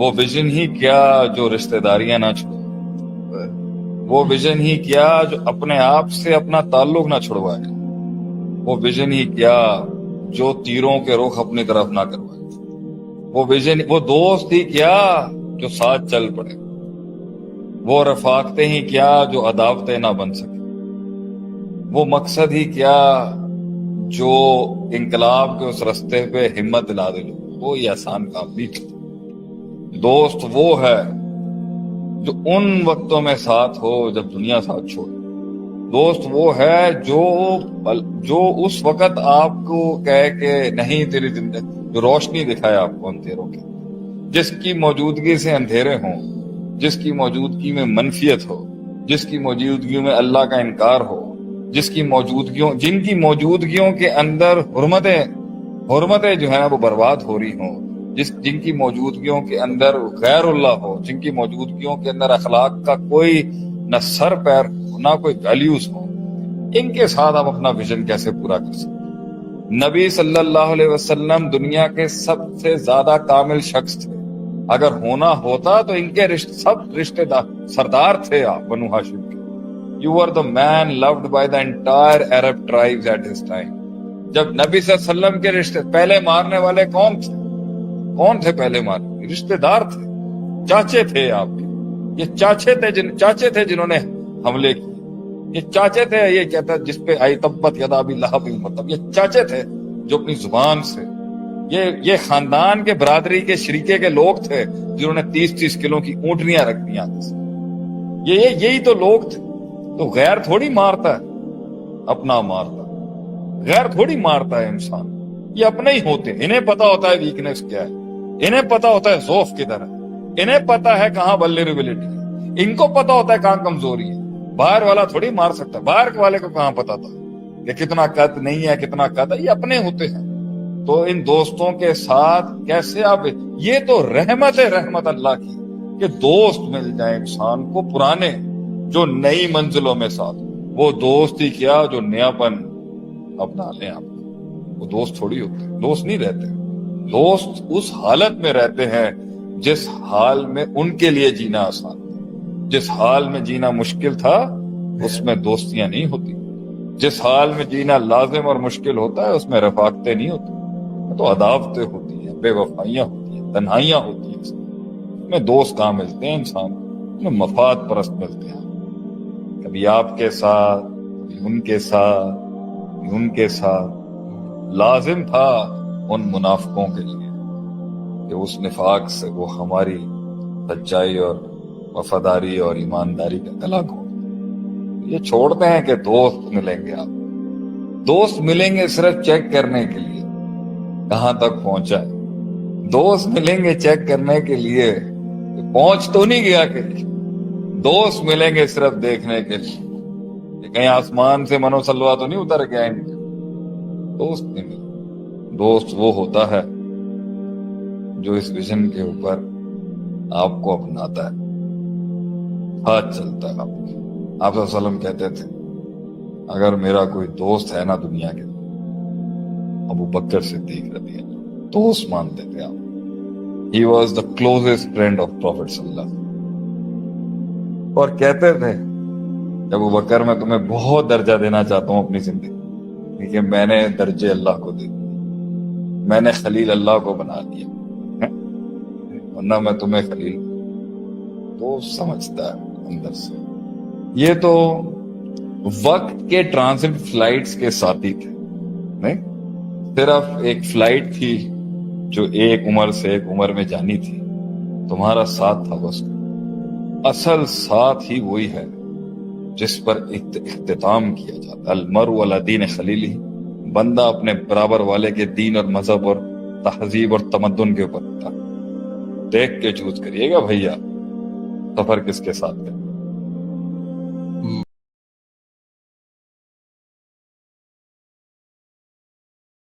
وہ vision he کیا جو رشتہ داریاں نہ چھوڑے، وہ ویژن ہی کیا جو اپنے آپ سے اپنا تعلق نہ چھڑوائے، وہ ویژن ہی کیا جو تیروں کے رخ اپنی طرف نہ کروائے، وہ دوست ہی کیا جو ساتھ چل پڑے، وہ رفاقتیں ہی کیا جو عداوتیں نہ بن سکے، وہ مقصد ہی کیا جو انقلاب کے اس رستے پہ ہمت دلا دے لوگوں کو۔ یہ آسان کام نہیں تھا۔ دوست وہ ہے جو ان وقتوں میں ساتھ ہو جب دنیا ساتھ چھوڑے۔ دوست وہ ہے جو اس وقت آپ کو کہے کہ نہیں تیری زندگی، جو روشنی دکھائے آپ کو اندھیروں کی، جس کی موجودگی سے اندھیرے ہوں، جس کی موجودگی میں منفیت ہو، جس کی موجودگی میں اللہ کا انکار ہو، جن کی موجودگیوں کے اندر حرمتیں جو ہیں وہ برباد ہو رہی ہوں، جن کی موجودگیوں کے اندر غیر اللہ ہو، جن کی موجودگیوں کے اندر اخلاق کا کوئی نہ سر پیر ہو، نہ کوئی ویلیوز ہو، ان کے ساتھ آپ اپنا ویژن کیسے پورا کر سکتے؟ نبی صلی اللہ علیہ وسلم دنیا کے سب سے زیادہ کامل شخص تھے۔ اگر ہونا ہوتا تو ان کے سب رشتہ دار سردار تھے آپ بنو ہاشم کے۔ You were the man loved by the entire Arab tribes at his time۔ جب نبی صلی اللہ علیہ وسلم کے رشتے پہلے مارنے والے کون تھے پہلے مارنے؟ رشتہ دار تھے، چاچے تھے آپ کے۔ یہ چاچے تھے جنہوں نے حملے کیے، یہ چاچے تھے، یہ کہتا جس پہ آئی تبت یدا ابی لہب مطلب، یہ چاچے تھے جو اپنی زبان سے، یہ خاندان کے برادری کے شریکے کے لوگ تھے جنہوں نے 30 کلو کی اونٹنیاں رکھ دیا۔ یہی تو لوگ تھے۔ تو غیر تھوڑی مارتا ہے، اپنا مارتا ہے۔ غیر تھوڑی مارتا ہے انسان، یہ اپنے ہی ہوتے ہیں۔ انہیں پتا ہوتا ہے ویکنیس کیا ہے، انہیں پتا ہوتا ہے ضعف کدھر ہے، انہیں پتا ہے کہاں ولیریبلٹی ہے، ان کو پتا ہوتا ہے کہاں کمزوری ہے۔ باہر والا تھوڑی مار سکتا ہے، باہر والے کو کہاں پتا تھا کہ کتنا قد نہیں ہے، کتنا قد ہے، یہ اپنے ہوتے ہیں۔ تو ان دوستوں کے ساتھ کیسے آپ، یہ تو رحمت اللہ کی کہ دوست مل جائے انسان کو پرانے جو نئی منزلوں میں ساتھ۔ وہ دوست ہی کیا جو نیا پن اپنا لیں آپ کو۔ وہ دوست تھوڑی ہوتے ہیں، دوست نہیں رہتے۔ دوست اس حالت میں رہتے ہیں جس حال میں ان کے لیے جینا آسان تھا۔ جس حال میں جینا مشکل تھا اس میں دوستیاں نہیں ہوتی۔ جس حال میں جینا لازم اور مشکل ہوتا ہے اس میں رفاقتیں نہیں ہوتی، تو عداوتیں ہوتی ہیں، بے وفائیاں ہوتی ہیں، تنہائیاں ہوتی ہیں۔ اس میں دوست کہاں ملتے ہیں انسان کو؟ مفاد پرست ملتے ہیں۔ کبھی آپ کے ساتھ، کبھی ان کے ساتھ۔ لازم تھا ان منافقوں کے لیے کہ اس نفاق سے وہ ہماری سچائی اور وفاداری اور ایمانداری کا گلا گھونٹ۔ یہ چھوڑتے ہیں کہ دوست ملیں گے، آپ دوست ملیں گے صرف چیک کرنے کے لیے کہاں تک پہنچا ہے۔ دوست ملیں گے چیک کرنے کے لیے کہ پہنچ تو نہیں گیا کہیں۔ دوست ملیں گے صرف دیکھنے کے لیے کہ کہیں آسمان سے منو سلوا تو نہیں اتر گیا ان کے۔ دوست نہیں ملے۔ دوست وہ ہوتا ہے جو اس ویژن کے اوپر آپ کو اپناتا ہے، ہاتھ چلتا ہے آپ کے۔ آپ صلی اللہ علیہ وسلم کہتے تھے اگر میرا کوئی دوست ہے نا دنیا کے، ابو بکر صدیق رضی اللہ عنہ، دوست مانتے تھے آپ۔ He was the closest friend of Prophet صلی اللہ علیہ وسلم۔ اور کہتے تھے ابو بکر میں تمہیں بہت درجہ دینا چاہتا ہوں اپنی زندگی، کیونکہ میں نے درجے اللہ کو دے دیے، میں نے خلیل اللہ کو بنا دیا، ورنہ میں تمہیں خلیل تو سمجھتا ہے اندر سے۔ یہ تو وقت کے ٹرانزٹ فلائٹس کے ساتھی تھے، نہیں صرف ایک فلائٹ تھی جو ایک عمر سے ایک عمر میں جانی تھی، تمہارا ساتھ تھا بس۔ اصل ساتھ ہی وہی ہے جس پر اختتام کیا جاتا ہے۔ المرء علی دین خلیلہ، بندہ اپنے برابر والے کے دین اور مذہب اور تہذیب اور تمدن کے اوپر ہوتا ہے۔ دیکھ کے چوز کریے گا بھیا سفر کس کے ساتھ کریں۔